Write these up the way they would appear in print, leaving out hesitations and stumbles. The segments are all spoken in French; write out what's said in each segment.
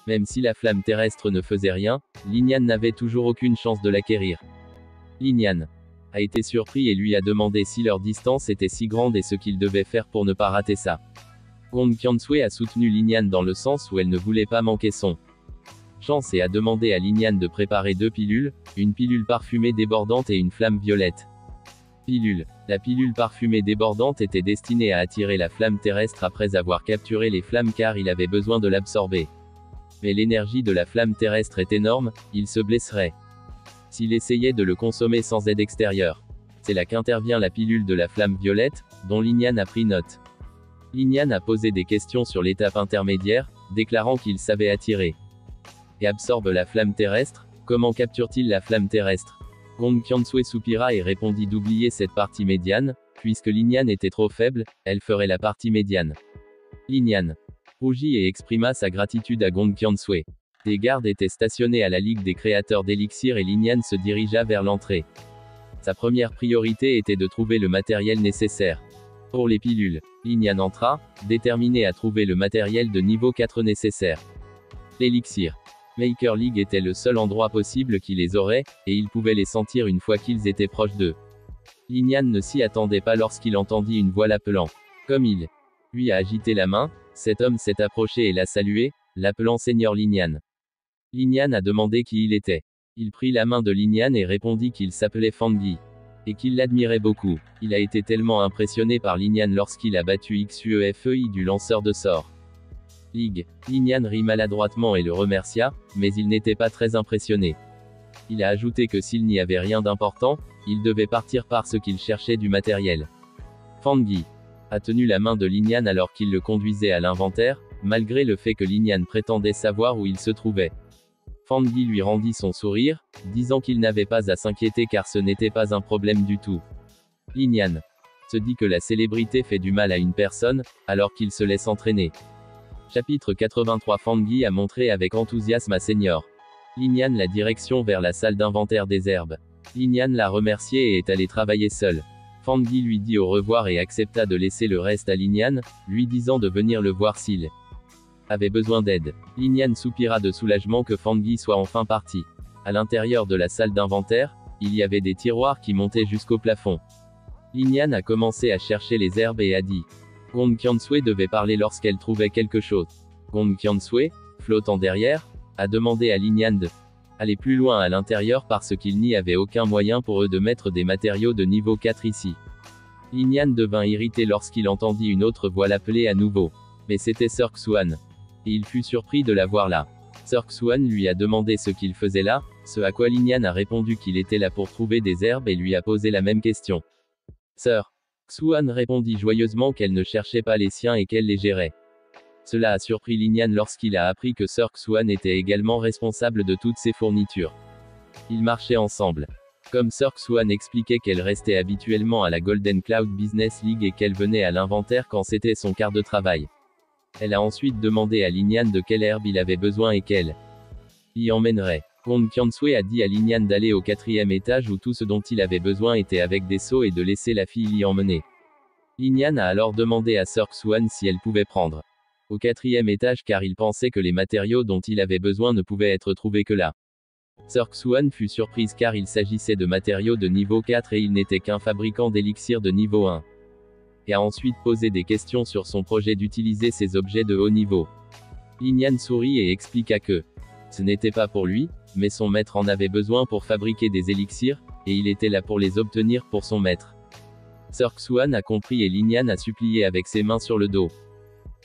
Même si la flamme terrestre ne faisait rien, Lin Yan n'avait toujours aucune chance de l'acquérir. Lin Yan a été surpris et lui a demandé si leur distance était si grande et ce qu'il devait faire pour ne pas rater ça. Gong Qiansui a soutenu Lin Yan dans le sens où elle ne voulait pas manquer son chance et a demandé à Lin Yan de préparer 2 pilules, une pilule parfumée débordante et une flamme violette. Pilule. La pilule parfumée débordante était destinée à attirer la flamme terrestre après avoir capturé les flammes car il avait besoin de l'absorber. Mais l'énergie de la flamme terrestre est énorme, il se blesserait s'il essayait de le consommer sans aide extérieure. C'est là qu'intervient la pilule de la flamme violette, dont Lin Yan a pris note. Lin Yan a posé des questions sur l'étape intermédiaire, déclarant qu'il savait attirer et absorbe la flamme terrestre. Comment capture-t-il la flamme terrestre? Gong Qiansui soupira et répondit d'oublier cette partie médiane, puisque Lin Yan était trop faible, elle ferait la partie médiane. Lin Yan rougit et exprima sa gratitude à Gong Qiansui. Des gardes étaient stationnés à la Ligue des créateurs d'élixir et Lin Yan se dirigea vers l'entrée. Sa première priorité était de trouver le matériel nécessaire pour les pilules. Lin Yan entra, déterminé à trouver le matériel de niveau 4 nécessaire. L'élixir Maker League était le seul endroit possible qui les aurait, et il pouvait les sentir une fois qu'ils étaient proches d'eux. Lin Yan ne s'y attendait pas lorsqu'il entendit une voix l'appelant. Comme il lui a agité la main, cet homme s'est approché et l'a salué, l'appelant Seigneur Lin Yan. Lin Yan a demandé qui il était. Il prit la main de Lin Yan et répondit qu'il s'appelait Fang Yi. Et qu'il l'admirait beaucoup. Il a été tellement impressionné par Lin Yan lorsqu'il a battu Xuefei du lanceur de sorts. Lin Yan rit maladroitement et le remercia, mais il n'était pas très impressionné. Il a ajouté que s'il n'y avait rien d'important, il devait partir parce qu'il cherchait du matériel. Fang Yi a tenu la main de Lin Yan alors qu'il le conduisait à l'inventaire, malgré le fait que Lin Yan prétendait savoir où il se trouvait. Fang Yi lui rendit son sourire, disant qu'il n'avait pas à s'inquiéter car ce n'était pas un problème du tout. Lin Yan se dit que la célébrité fait du mal à une personne, alors qu'il se laisse entraîner. Chapitre 83. Fang Yi a montré avec enthousiasme à Seigneur Lin Yan la direction vers la salle d'inventaire des herbes. Lin Yan l'a remercié et est allé travailler seul. Fang Yi lui dit au revoir et accepta de laisser le reste à Lin Yan, lui disant de venir le voir s'il avait besoin d'aide. Lin Yan soupira de soulagement que Fang Yi soit enfin parti. À l'intérieur de la salle d'inventaire, il y avait des tiroirs qui montaient jusqu'au plafond. Lin Yan a commencé à chercher les herbes et a dit. Gong Qiansui devait parler lorsqu'elle trouvait quelque chose. Gong Qiansui, flottant derrière, a demandé à Lin Yan de aller plus loin à l'intérieur parce qu'il n'y avait aucun moyen pour eux de mettre des matériaux de niveau 4 ici. Lin Yan devint irrité lorsqu'il entendit une autre voix l'appeler à nouveau. Mais c'était Sir Xuan. Et il fut surpris de la voir là. Sir Xuan lui a demandé ce qu'il faisait là, ce à quoi Lin Yan a répondu qu'il était là pour trouver des herbes et lui a posé la même question. Sir Xuan répondit joyeusement qu'elle ne cherchait pas les siens et qu'elle les gérait. Cela a surpris Lin Yan lorsqu'il a appris que Sir Xuan était également responsable de toutes ses fournitures. Ils marchaient ensemble. Comme Sir Xuan expliquait qu'elle restait habituellement à la Golden Cloud Business League et qu'elle venait à l'inventaire quand c'était son quart de travail. Elle a ensuite demandé à Lin Yan de quelle herbe il avait besoin et qu'elle y emmènerait. Gong Qiansui a dit à Lin Yan d'aller au 4e étage où tout ce dont il avait besoin était avec des seaux et de laisser la fille l'y emmener. Lin Yan a alors demandé à Sir Xuan si elle pouvait prendre au 4e étage car il pensait que les matériaux dont il avait besoin ne pouvaient être trouvés que là. Sir Xuan fut surprise car il s'agissait de matériaux de niveau 4 et il n'était qu'un fabricant d'élixir de niveau 1. Et a ensuite posé des questions sur son projet d'utiliser ces objets de haut niveau. Lin Yan sourit et expliqua que ce n'était pas pour lui, mais son maître en avait besoin pour fabriquer des élixirs, et il était là pour les obtenir pour son maître. Sir Xuan a compris et Lin Yan a supplié avec ses mains sur le dos.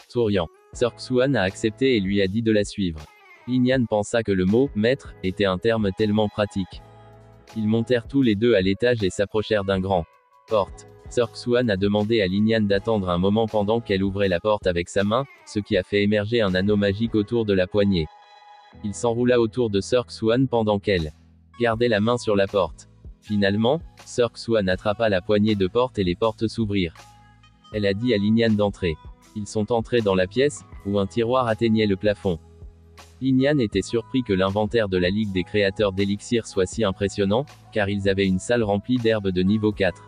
Souriant, Sir Xuan a accepté et lui a dit de la suivre. Lin Yan pensa que le mot « maître » était un terme tellement pratique. Ils montèrent tous les deux à l'étage et s'approchèrent d'un grand porte. Sir Xuan a demandé à Lin Yan d'attendre un moment pendant qu'elle ouvrait la porte avec sa main, ce qui a fait émerger un anneau magique autour de la poignée. Il s'enroula autour de Sir Xuan pendant qu'elle gardait la main sur la porte. Finalement, Sir Xuan attrapa la poignée de porte et les portes s'ouvrirent. Elle a dit à Lin Yan d'entrer. Ils sont entrés dans la pièce, où un tiroir atteignait le plafond. Lin Yan était surpris que l'inventaire de la Ligue des créateurs d'élixir soit si impressionnant, car ils avaient une salle remplie d'herbes de niveau 4.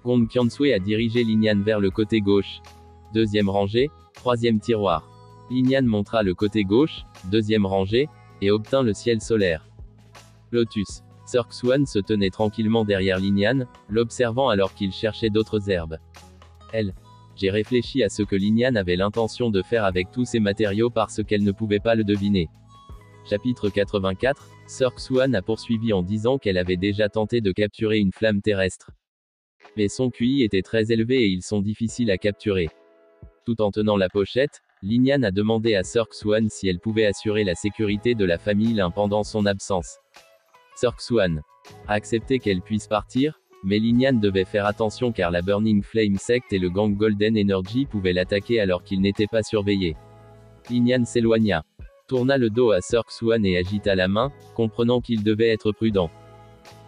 Gong Qiansui a dirigé Lin Yan vers le côté gauche. Deuxième rangée, troisième tiroir. Lin Yan montra le côté gauche, deuxième rangée, et obtint le ciel solaire. Lotus. Sir Xuan se tenait tranquillement derrière Lin Yan, l'observant alors qu'il cherchait d'autres herbes. J'ai réfléchi à ce que Lin Yan avait l'intention de faire avec tous ces matériaux parce qu'elle ne pouvait pas le deviner. Chapitre 84, Sir Xuan a poursuivi en disant qu'elle avait déjà tenté de capturer une flamme terrestre. Mais son QI était très élevé et ils sont difficiles à capturer. Tout en tenant la pochette, Lin Yan a demandé à Sir Xuan si elle pouvait assurer la sécurité de la famille Lin pendant son absence. Sir Xuan a accepté qu'elle puisse partir, mais Lin Yan devait faire attention car la Burning Flame Sect et le gang Golden Energy pouvaient l'attaquer alors qu'il n'était pas surveillé. Lin Yan s'éloigna, tourna le dos à Sir Xuan et agita la main, comprenant qu'il devait être prudent.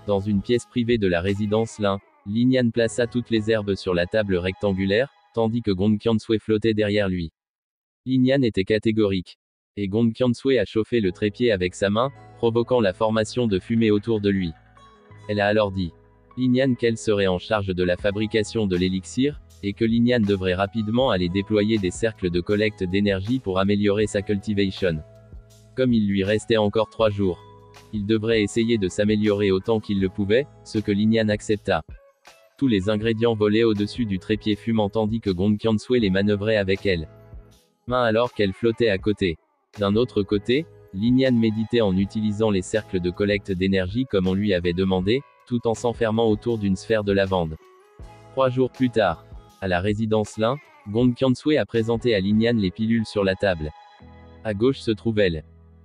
Dans une pièce privée de la résidence Lin, Lin Yan plaça toutes les herbes sur la table rectangulaire, tandis que Gong Qiansui flottait derrière lui. Lin Yan était catégorique. Et Gong Qiansui a chauffé le trépied avec sa main, provoquant la formation de fumée autour de lui. Elle a alors dit Lin Yan qu'elle serait en charge de la fabrication de l'élixir, et que Lin Yan devrait rapidement aller déployer des cercles de collecte d'énergie pour améliorer sa cultivation. Comme il lui restait encore 3 jours, il devrait essayer de s'améliorer autant qu'il le pouvait, ce que Lin Yan accepta. Tous les ingrédients volaient au-dessus du trépied fumant tandis que Gong Qiansui les manœuvrait avec elle. Main alors qu'elle flottait à côté. D'un autre côté, Lin Yan méditait en utilisant les cercles de collecte d'énergie comme on lui avait demandé, tout en s'enfermant autour d'une sphère de lavande. 3 jours plus tard, à la résidence Lin, Gong Qiansui a présenté à Lin Yan les pilules sur la table. À gauche se trouvait le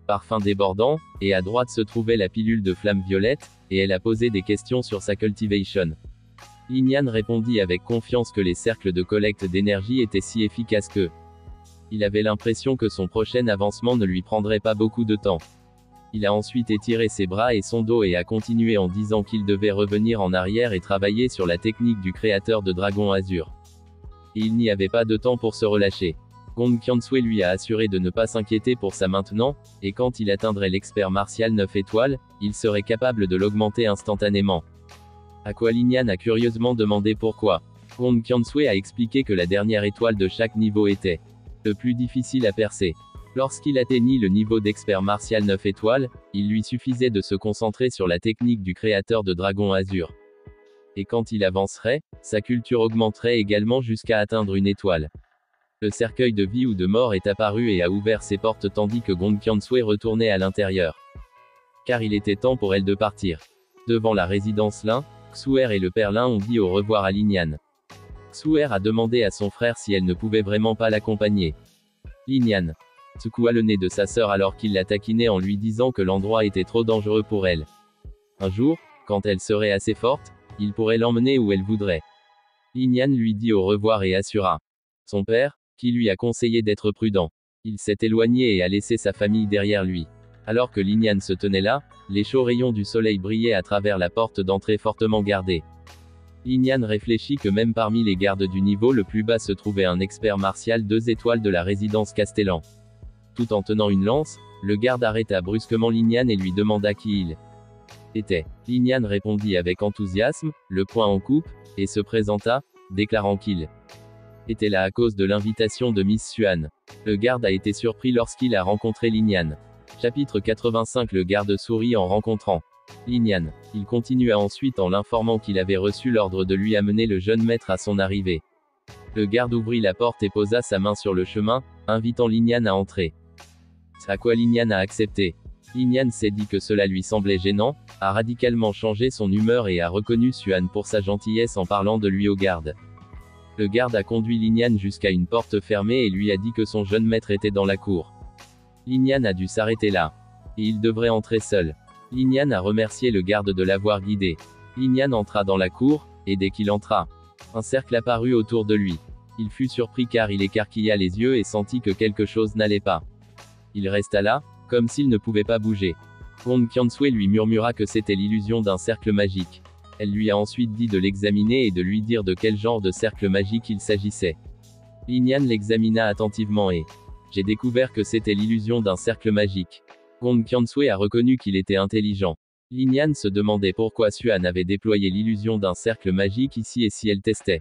parfum débordant, et à droite se trouvait la pilule de flamme violette, et elle a posé des questions sur sa cultivation. Lin Yan répondit avec confiance que les cercles de collecte d'énergie étaient si efficaces que il avait l'impression que son prochain avancement ne lui prendrait pas beaucoup de temps. Il a ensuite étiré ses bras et son dos et a continué en disant qu'il devait revenir en arrière et travailler sur la technique du créateur de Dragon Azur. Et il n'y avait pas de temps pour se relâcher. Gong Qiansui lui a assuré de ne pas s'inquiéter pour ça maintenant, et quand il atteindrait l'expert martial 9 étoiles, il serait capable de l'augmenter instantanément. À quoi Lin Yan a curieusement demandé pourquoi. Gong Qiansui a expliqué que la dernière étoile de chaque niveau était le plus difficile à percer. Lorsqu'il atteignit le niveau d'expert martial 9 étoiles, il lui suffisait de se concentrer sur la technique du créateur de Dragon Azur. Et quand il avancerait, sa culture augmenterait également jusqu'à atteindre une étoile. Le cercueil de vie ou de mort est apparu et a ouvert ses portes tandis que Gong Qiansui retournait à l'intérieur. Car il était temps pour elle de partir. Devant la résidence Lin, Xuer et le père Lin ont dit au revoir à Lin Yan. Xuer a demandé à son frère si elle ne pouvait vraiment pas l'accompagner. Lin Yan secoua le nez de sa sœur alors qu'il la taquinait en lui disant que l'endroit était trop dangereux pour elle. Un jour, quand elle serait assez forte, il pourrait l'emmener où elle voudrait. Lin Yan lui dit au revoir et assura son père, qui lui a conseillé d'être prudent. Il s'est éloigné et a laissé sa famille derrière lui. Alors que Lin Yan se tenait là, les chauds rayons du soleil brillaient à travers la porte d'entrée fortement gardée. Lin Yan réfléchit que même parmi les gardes du niveau le plus bas se trouvait un expert martial 2 étoiles de la résidence Castellan. Tout en tenant une lance, le garde arrêta brusquement Lin Yan et lui demanda qui il était. Lin Yan répondit avec enthousiasme, le poing en coupe, et se présenta, déclarant qu'il était là à cause de l'invitation de Miss Xuan. Le garde a été surpris lorsqu'il a rencontré Lin Yan. Chapitre 85. Le garde sourit en rencontrant Lin Yan. Il continua ensuite en l'informant qu'il avait reçu l'ordre de lui amener le jeune maître à son arrivée. Le garde ouvrit la porte et posa sa main sur le chemin, invitant Lin Yan à entrer. À quoi Lin Yan a accepté. Lin Yan s'est dit que cela lui semblait gênant, a radicalement changé son humeur et a reconnu Xuan pour sa gentillesse en parlant de lui au garde. Le garde a conduit Lin Yan jusqu'à une porte fermée et lui a dit que son jeune maître était dans la cour. Lin Yan a dû s'arrêter là. Et il devrait entrer seul. Lin Yan a remercié le garde de l'avoir guidé. Lin Yan entra dans la cour, et dès qu'il entra, un cercle apparut autour de lui. Il fut surpris car il écarquilla les yeux et sentit que quelque chose n'allait pas. Il resta là, comme s'il ne pouvait pas bouger. Gong Qiansui lui murmura que c'était l'illusion d'un cercle magique. Elle lui a ensuite dit de l'examiner et de lui dire de quel genre de cercle magique il s'agissait. Lin Yan l'examina attentivement et j'ai découvert que c'était l'illusion d'un cercle magique. Gong Qiansui a reconnu qu'il était intelligent. Lin Yan se demandait pourquoi Xuan avait déployé l'illusion d'un cercle magique ici et si elle testait.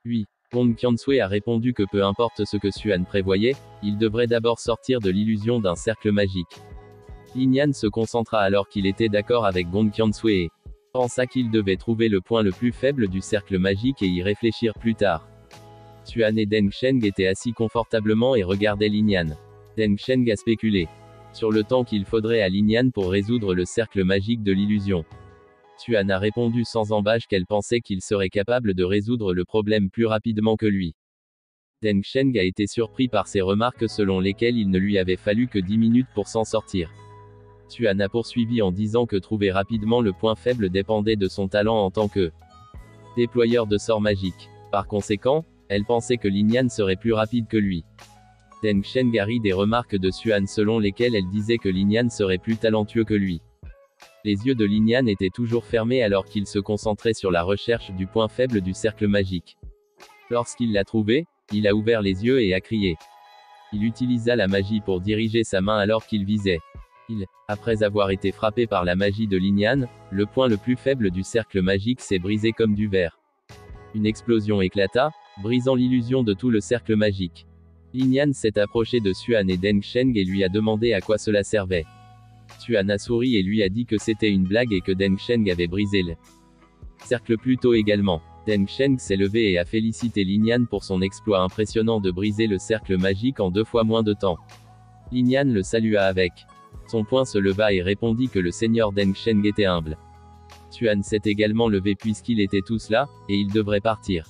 Oui, Gong Qiansui a répondu que peu importe ce que Xuan prévoyait, il devrait d'abord sortir de l'illusion d'un cercle magique. Lin Yan se concentra alors qu'il était d'accord avec Gong Qiansui et pensa qu'il devait trouver le point le plus faible du cercle magique et y réfléchir plus tard. Xuan et Deng Sheng étaient assis confortablement et regardaient Lin Yan. Deng Sheng a spéculé sur le temps qu'il faudrait à Lin Yan pour résoudre le cercle magique de l'illusion. Xuan a répondu sans embâche qu'elle pensait qu'il serait capable de résoudre le problème plus rapidement que lui. Deng Sheng a été surpris par ses remarques selon lesquelles il ne lui avait fallu que 10 minutes pour s'en sortir. Xuan a poursuivi en disant que trouver rapidement le point faible dépendait de son talent en tant que déployeur de sorts magiques. Par conséquent, elle pensait que Lin Yan serait plus rapide que lui. Deng Sheng a ri des remarques de Xuan selon lesquelles elle disait que Lin Yan serait plus talentueux que lui. Les yeux de Lin Yan étaient toujours fermés alors qu'il se concentrait sur la recherche du point faible du cercle magique. Lorsqu'il l'a trouvé, il a ouvert les yeux et a crié. Il utilisa la magie pour diriger sa main alors qu'il visait. Après avoir été frappé par la magie de Lin Yan, le point le plus faible du cercle magique s'est brisé comme du verre. Une explosion éclata, brisant l'illusion de tout le cercle magique. Lin Yan s'est approché de Xuan et Deng Sheng et lui a demandé à quoi cela servait. Xuan a souri et lui a dit que c'était une blague et que Deng Sheng avait brisé le cercle plus tôt également. Deng Sheng s'est levé et a félicité Lin Yan pour son exploit impressionnant de briser le cercle magique en 2 fois moins de temps. Lin Yan le salua avec son poing se leva et répondit que le seigneur Deng Sheng était humble. Xuan s'est également levé puisqu'il était tous là, et il devrait partir.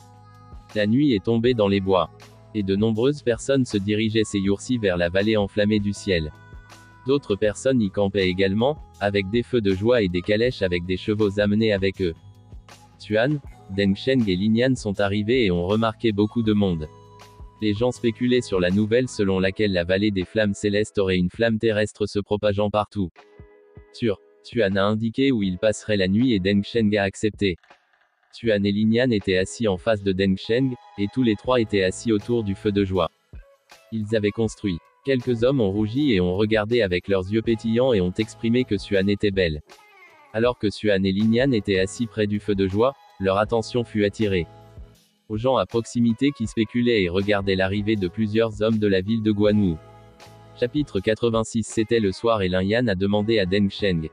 La nuit est tombée dans les bois. Et de nombreuses personnes se dirigeaient ces jours-ci vers la vallée enflammée du ciel. D'autres personnes y campaient également, avec des feux de joie et des calèches avec des chevaux amenés avec eux. Xuan, Deng Sheng et Lin Yan sont arrivés et ont remarqué beaucoup de monde. Les gens spéculaient sur la nouvelle selon laquelle la vallée des flammes célestes aurait une flamme terrestre se propageant partout. Xuan a indiqué où il passerait la nuit et Deng Sheng a accepté. Xuan et Lin Yan étaient assis en face de Deng Sheng, et tous les trois étaient assis autour du feu de joie. Ils avaient construit. Quelques hommes ont rougi et ont regardé avec leurs yeux pétillants et ont exprimé que Xuan était belle. Alors que Xuan et Lin Yan étaient assis près du feu de joie, leur attention fut attirée aux gens à proximité qui spéculaient et regardaient l'arrivée de plusieurs hommes de la ville de Guanwu. Chapitre 86. C'était le soir et Lin Yan a demandé à Deng Sheng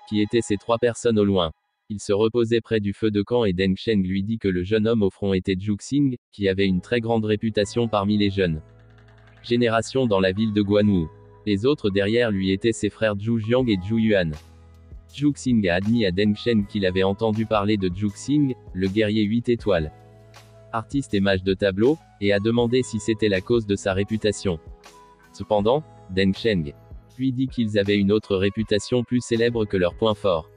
qui étaient ces 3 personnes au loin. Il se reposait près du feu de camp et Deng Sheng lui dit que le jeune homme au front était Zhuxing, qui avait une très grande réputation parmi les jeunes générations dans la ville de Guanwu. Les autres derrière lui étaient ses frères Zhu Jiang et Zhu Yuan. Zhuxing a admis à Deng Sheng qu'il avait entendu parler de Zhuxing, le guerrier 8 étoiles, artiste et mage de tableau, et a demandé si c'était la cause de sa réputation. Cependant, Deng Sheng lui dit qu'ils avaient une autre réputation plus célèbre que leur point fort.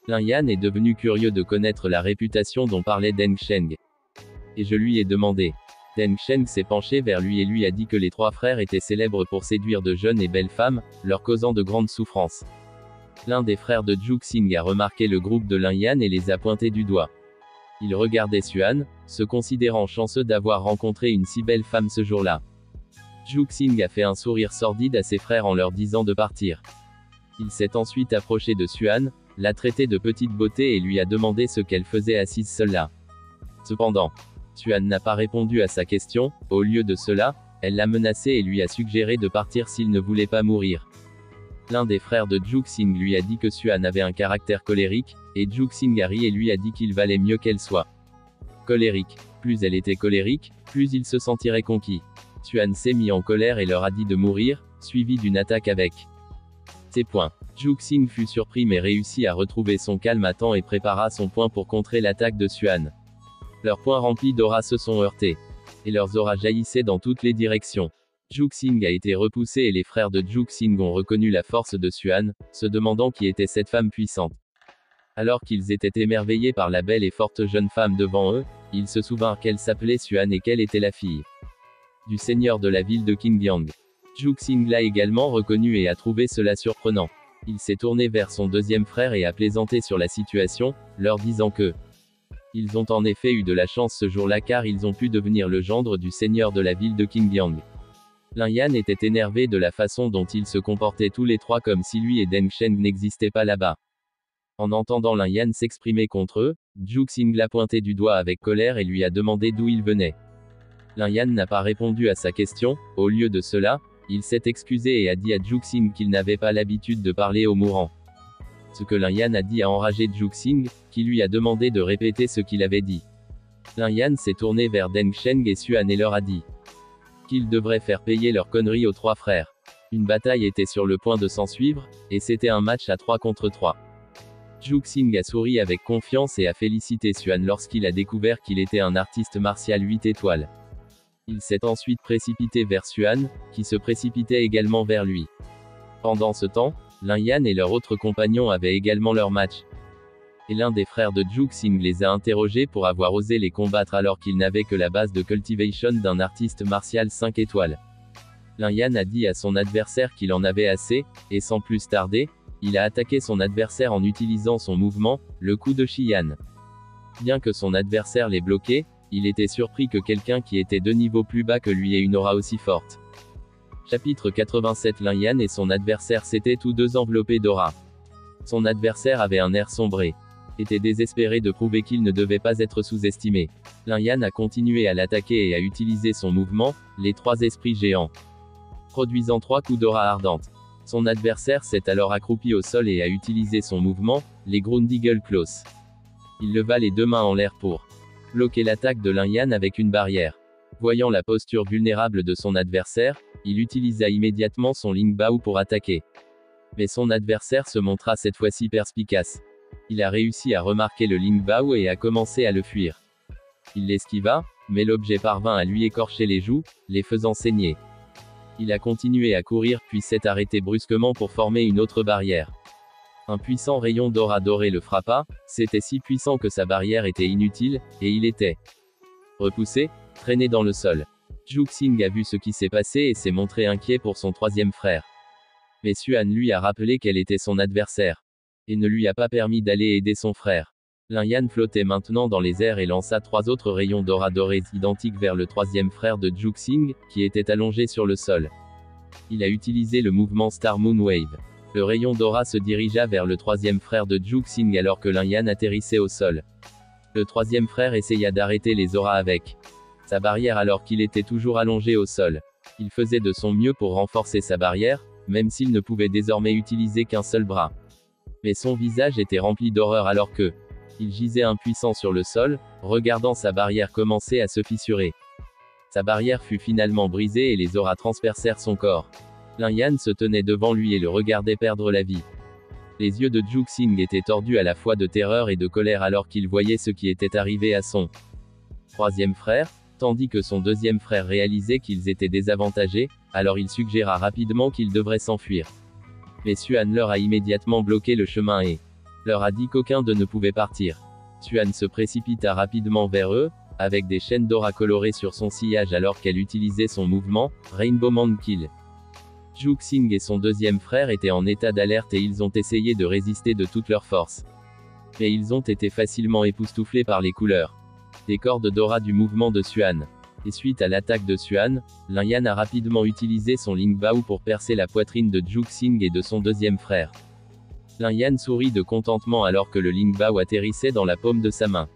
Lin Yan est devenu curieux de connaître la réputation dont parlait Deng Sheng. Et je lui ai demandé. Deng Sheng s'est penché vers lui et lui a dit que les 3 frères étaient célèbres pour séduire de jeunes et belles femmes, leur causant de grandes souffrances. L'un des frères de Zhuxing a remarqué le groupe de Lin Yan et les a pointés du doigt. Il regardait Xuan, se considérant chanceux d'avoir rencontré une si belle femme ce jour-là. Zhuxing a fait un sourire sordide à ses frères en leur disant de partir. Il s'est ensuite approché de Xuan, l'a traitée de petite beauté et lui a demandé ce qu'elle faisait assise seule là. Cependant, Xuan n'a pas répondu à sa question. Au lieu de cela, elle l'a menacé et lui a suggéré de partir s'il ne voulait pas mourir. L'un des frères de Zhuxing lui a dit que Xuan avait un caractère colérique, et Zhuxing a ri et lui a dit qu'il valait mieux qu'elle soit colérique. Plus elle était colérique, plus il se sentirait conquis. Xuan s'est mis en colère et leur a dit de mourir, suivi d'une attaque avec ses poings. Zhuxing fut surpris mais réussit à retrouver son calme à temps et prépara son poing pour contrer l'attaque de Xuan. Leurs poings remplis d'aura se sont heurtés. Et leurs auras jaillissaient dans toutes les directions. Zhuxing a été repoussé et les frères de Zhuxing ont reconnu la force de Xuan, se demandant qui était cette femme puissante. Alors qu'ils étaient émerveillés par la belle et forte jeune femme devant eux, ils se souvinrent qu'elle s'appelait Xuan et qu'elle était la fille du seigneur de la ville de Qingyang. Zhuxing l'a également reconnu et a trouvé cela surprenant. Il s'est tourné vers son deuxième frère et a plaisanté sur la situation, leur disant que ils ont en effet eu de la chance ce jour-là car ils ont pu devenir le gendre du seigneur de la ville de Qingyang. Lin Yan était énervé de la façon dont ils se comportaient tous les 3 comme si lui et Deng Sheng n'existaient pas là-bas. En entendant Lin Yan s'exprimer contre eux, Zhu Xing l'a pointé du doigt avec colère et lui a demandé d'où il venait. Lin Yan n'a pas répondu à sa question. Au lieu de cela, il s'est excusé et a dit à Zhu Xing qu'il n'avait pas l'habitude de parler aux mourants. Ce que Lin Yan a dit a enragé Zhu Xing, qui lui a demandé de répéter ce qu'il avait dit. Lin Yan s'est tourné vers Deng Sheng et Xuan et leur a dit qu'ils devraient faire payer leurs conneries aux trois frères. Une bataille était sur le point de s'ensuivre, et c'était un match à 3 contre 3. Zhu Xing a souri avec confiance et a félicité Xuan lorsqu'il a découvert qu'il était un artiste martial 8 étoiles. Il s'est ensuite précipité vers Xuan, qui se précipitait également vers lui. Pendant ce temps, Lin Yan et leur autre compagnon avaient également leur match. Et l'un des frères de Zhu Xing les a interrogés pour avoir osé les combattre alors qu'ils n'avaient que la base de cultivation d'un artiste martial 5 étoiles. Lin Yan a dit à son adversaire qu'il en avait assez, et sans plus tarder, il a attaqué son adversaire en utilisant son mouvement, le coup de Xiyan. Bien que son adversaire l'ait bloqué, il était surpris que quelqu'un qui était 2 niveaux plus bas que lui ait une aura aussi forte. Chapitre 87. Lin Yan et son adversaire s'étaient tous deux enveloppés d'aura. Son adversaire avait un air sombré. Était désespéré de prouver qu'il ne devait pas être sous-estimé. Lin Yan a continué à l'attaquer et à utiliser son mouvement, les 3 esprits géants, produisant 3 coups d'aura ardente. Son adversaire s'est alors accroupi au sol et a utilisé son mouvement, les Grundeagle Claws. Il leva les 2 mains en l'air pour bloquer l'attaque de Lin Yan avec une barrière. Voyant la posture vulnérable de son adversaire, il utilisa immédiatement son Ling Bao pour attaquer. Mais son adversaire se montra cette fois-ci perspicace. Il a réussi à remarquer le Ling Bao et a commencé à le fuir. Il l'esquiva, mais l'objet parvint à lui écorcher les joues, les faisant saigner. Il a continué à courir puis s'est arrêté brusquement pour former une autre barrière. Un puissant rayon d'aura doré le frappa, c'était si puissant que sa barrière était inutile, et il était repoussé, traîné dans le sol. Zhu Xing a vu ce qui s'est passé et s'est montré inquiet pour son 3e frère. Mais Xuan lui a rappelé qu'elle était son adversaire, et ne lui a pas permis d'aller aider son frère. Lin Yan flottait maintenant dans les airs et lança 3 autres rayons d'aura dorés identiques vers le 3e frère de Zhu Xing, qui était allongé sur le sol. Il a utilisé le mouvement Star Moon Wave. Le rayon d'aura se dirigea vers le 3e frère de Zhu Xing alors que Lin Yan atterrissait au sol. Le 3e frère essaya d'arrêter les auras avec sa barrière alors qu'il était toujours allongé au sol. Il faisait de son mieux pour renforcer sa barrière, même s'il ne pouvait désormais utiliser qu'un seul bras. Mais son visage était rempli d'horreur alors que il gisait impuissant sur le sol, regardant sa barrière commencer à se fissurer. Sa barrière fut finalement brisée et les auras transpercèrent son corps. Lin Yan se tenait devant lui et le regardait perdre la vie. Les yeux de Zhu Xing étaient tordus à la fois de terreur et de colère alors qu'il voyait ce qui était arrivé à son 3e frère, tandis que son 2e frère réalisait qu'ils étaient désavantagés, alors il suggéra rapidement qu'ils devraient s'enfuir. Mais Xuan leur a immédiatement bloqué le chemin et leur a dit qu'aucun d'eux ne pouvait partir. Xuan se précipita rapidement vers eux, avec des chaînes d'aura colorées sur son sillage alors qu'elle utilisait son mouvement, Rainbow Man Kill. Zhu Xing et son 2e frère étaient en état d'alerte et ils ont essayé de résister de toute leur force. Mais ils ont été facilement époustouflés par les couleurs des cordes d'aura du mouvement de Xuan. Et suite à l'attaque de Xuan, Lin Yan a rapidement utilisé son Ling Bao pour percer la poitrine de Zhu Xing et de son 2e frère. Lin Yan sourit de contentement alors que le Ling Bao atterrissait dans la paume de sa main.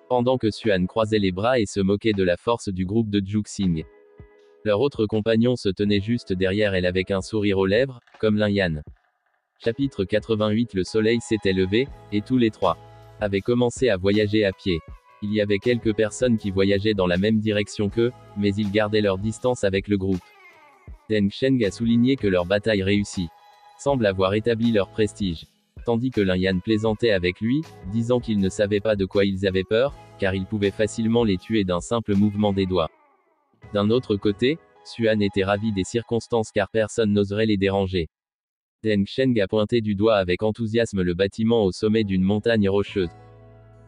Pendant que Xuan croisait les bras et se moquait de la force du groupe de Zhu Xing. Leur autre compagnon se tenait juste derrière elle avec un sourire aux lèvres, comme Lin Yan. Chapitre 88. Le soleil s'était levé, et tous les 3 avaient commencé à voyager à pied. Il y avait quelques personnes qui voyageaient dans la même direction qu'eux, mais ils gardaient leur distance avec le groupe. Deng Sheng a souligné que leur bataille réussie semble avoir établi leur prestige. Tandis que Lin Yan plaisantait avec lui, disant qu'il ne savait pas de quoi ils avaient peur, car il pouvait facilement les tuer d'un simple mouvement des doigts. D'un autre côté, Xuan était ravi des circonstances car personne n'oserait les déranger. Deng Sheng a pointé du doigt avec enthousiasme le bâtiment au sommet d'une montagne rocheuse,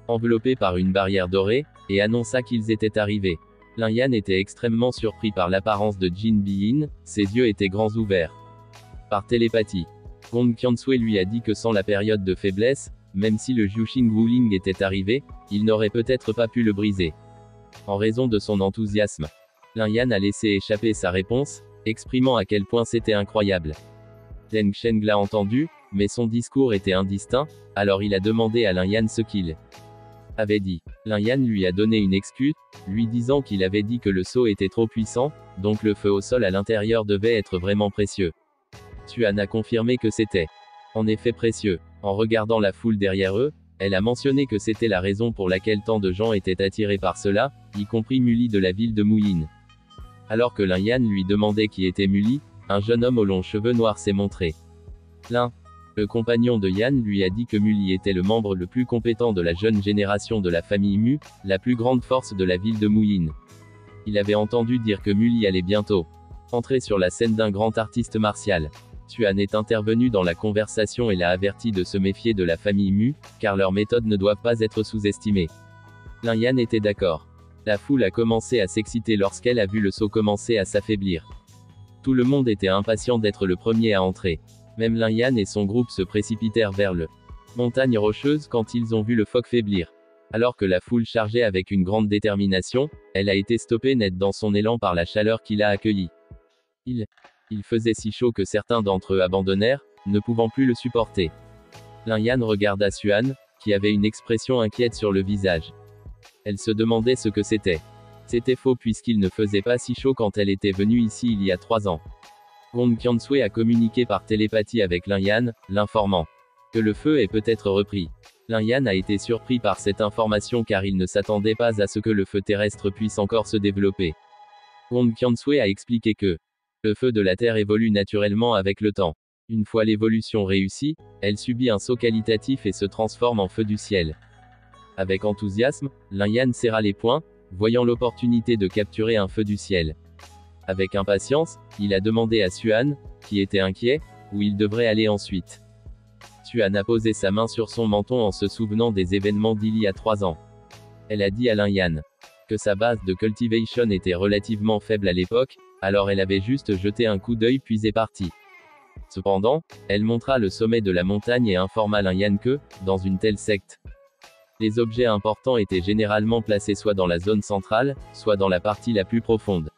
enveloppé par une barrière dorée, et annonça qu'ils étaient arrivés. Lin Yan était extrêmement surpris par l'apparence de Jin Biyin, ses yeux étaient grands ouverts. Par télépathie, Gong Qiansui lui a dit que sans la période de faiblesse, même si le Jiuxing Wuling était arrivé, il n'aurait peut-être pas pu le briser. En raison de son enthousiasme, Lin Yan a laissé échapper sa réponse, exprimant à quel point c'était incroyable. Deng Sheng l'a entendu, mais son discours était indistinct, alors il a demandé à Lin Yan ce qu'il avait dit. Lin Yan lui a donné une excuse, lui disant qu'il avait dit que le sceau était trop puissant, donc le feu au sol à l'intérieur devait être vraiment précieux. Xuan a confirmé que c'était en effet précieux. En regardant la foule derrière eux, elle a mentionné que c'était la raison pour laquelle tant de gens étaient attirés par cela, y compris Muli de la ville de Mouyin. Alors que Lin Yan lui demandait qui était Muli, un jeune homme aux longs cheveux noirs s'est montré. Lin, le compagnon de Yan, lui a dit que Muli était le membre le plus compétent de la jeune génération de la famille Mu, la plus grande force de la ville de Mouyin. Il avait entendu dire que Muli allait bientôt entrer sur la scène d'un grand artiste martial. Xuan est intervenu dans la conversation et l'a averti de se méfier de la famille Mu, car leurs méthodes ne doivent pas être sous-estimées. Lin Yan était d'accord. La foule a commencé à s'exciter lorsqu'elle a vu le sceau commencer à s'affaiblir. Tout le monde était impatient d'être le premier à entrer. Même Lin Yan et son groupe se précipitèrent vers le montagne rocheuse quand ils ont vu le phoque faiblir. Alors que la foule chargeait avec une grande détermination, elle a été stoppée net dans son élan par la chaleur qui l'a accueillie. Il faisait si chaud que certains d'entre eux abandonnèrent, ne pouvant plus le supporter. Lin Yan regarda Xuan, qui avait une expression inquiète sur le visage. Elle se demandait ce que c'était. C'était faux puisqu'il ne faisait pas si chaud quand elle était venue ici il y a 3 ans. Gong Qiansui a communiqué par télépathie avec Lin Yan, l'informant que le feu est peut-être repris. Lin Yan a été surpris par cette information car il ne s'attendait pas à ce que le feu terrestre puisse encore se développer. Gong Qiansui a expliqué que le feu de la Terre évolue naturellement avec le temps. Une fois l'évolution réussie, elle subit un saut qualitatif et se transforme en feu du ciel. Avec enthousiasme, Lin Yan serra les poings, voyant l'opportunité de capturer un feu du ciel. Avec impatience, il a demandé à Xuan, qui était inquiet, où il devrait aller ensuite. Xuan a posé sa main sur son menton en se souvenant des événements d'il y a 3 ans. Elle a dit à Lin Yan que sa base de cultivation était relativement faible à l'époque, alors elle avait juste jeté un coup d'œil puis est partie. Cependant, elle montra le sommet de la montagne et informa Lin Yan que, dans une telle secte, les objets importants étaient généralement placés soit dans la zone centrale, soit dans la partie la plus profonde.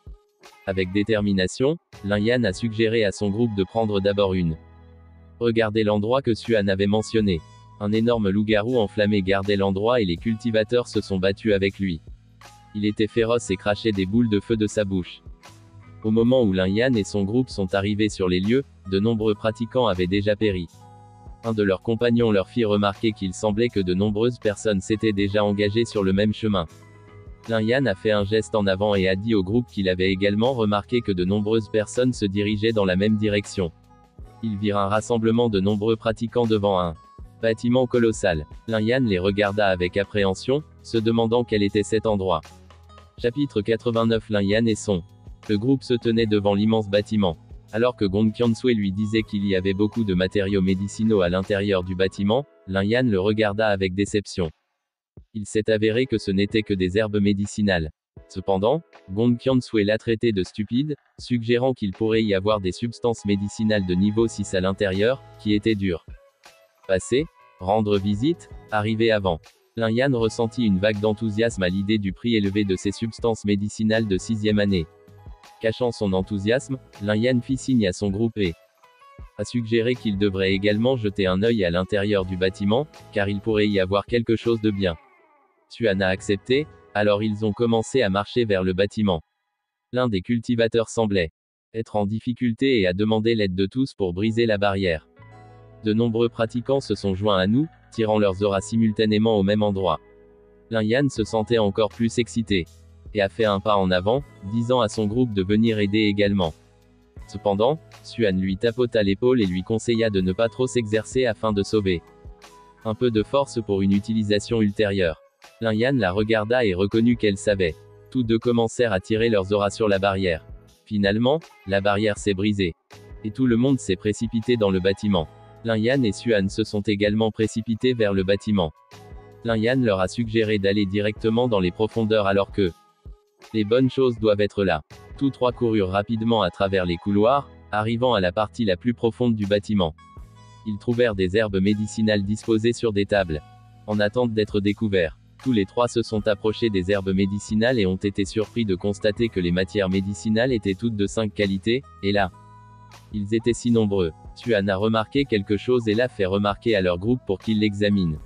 Avec détermination, Lin Yan a suggéré à son groupe de prendre d'abord une. Regardez l'endroit que Xuan avait mentionné. Un énorme loup-garou enflammé gardait l'endroit et les cultivateurs se sont battus avec lui. Il était féroce et crachait des boules de feu de sa bouche. Au moment où Lin Yan et son groupe sont arrivés sur les lieux, de nombreux pratiquants avaient déjà péri. Un de leurs compagnons leur fit remarquer qu'il semblait que de nombreuses personnes s'étaient déjà engagées sur le même chemin. Lin Yan a fait un geste en avant et a dit au groupe qu'il avait également remarqué que de nombreuses personnes se dirigeaient dans la même direction. Ils virent un rassemblement de nombreux pratiquants devant un bâtiment colossal. Lin Yan les regarda avec appréhension, se demandant quel était cet endroit. Chapitre 89. Lin Yan et son. Le groupe se tenait devant l'immense bâtiment. Alors que Gong Qiansui lui disait qu'il y avait beaucoup de matériaux médicinaux à l'intérieur du bâtiment, Lin Yan le regarda avec déception. Il s'est avéré que ce n'était que des herbes médicinales. Cependant, Gong Qiansui l'a traité de stupide, suggérant qu'il pourrait y avoir des substances médicinales de niveau 6 à l'intérieur, qui étaient dures. Passer, rendre visite, arriver avant. Lin Yan ressentit une vague d'enthousiasme à l'idée du prix élevé de ces substances médicinales de 6e année. Cachant son enthousiasme, Lin Yan fit signe à son groupe et a suggéré qu'il devrait également jeter un œil à l'intérieur du bâtiment, car il pourrait y avoir quelque chose de bien. Xuan a accepté, alors ils ont commencé à marcher vers le bâtiment. L'un des cultivateurs semblait être en difficulté et a demandé l'aide de tous pour briser la barrière. De nombreux pratiquants se sont joints à nous, tirant leurs auras simultanément au même endroit. Lin Yan se sentait encore plus excité et a fait un pas en avant, disant à son groupe de venir aider également. Cependant, Xuan lui tapota l'épaule et lui conseilla de ne pas trop s'exercer afin de sauver un peu de force pour une utilisation ultérieure. Lin Yan la regarda et reconnut qu'elle savait. Tous deux commencèrent à tirer leurs auras sur la barrière. Finalement, la barrière s'est brisée. Et tout le monde s'est précipité dans le bâtiment. Lin Yan et Xuan se sont également précipités vers le bâtiment. Lin Yan leur a suggéré d'aller directement dans les profondeurs alors que les bonnes choses doivent être là. Tous trois coururent rapidement à travers les couloirs, arrivant à la partie la plus profonde du bâtiment. Ils trouvèrent des herbes médicinales disposées sur des tables, en attente d'être découverts. Tous les trois se sont approchés des herbes médicinales et ont été surpris de constater que les matières médicinales étaient toutes de 5 qualités, et la Ils étaient si nombreux. Tuan a remarqué quelque chose et l'a fait remarquer à leur groupe pour qu'ils l'examinent.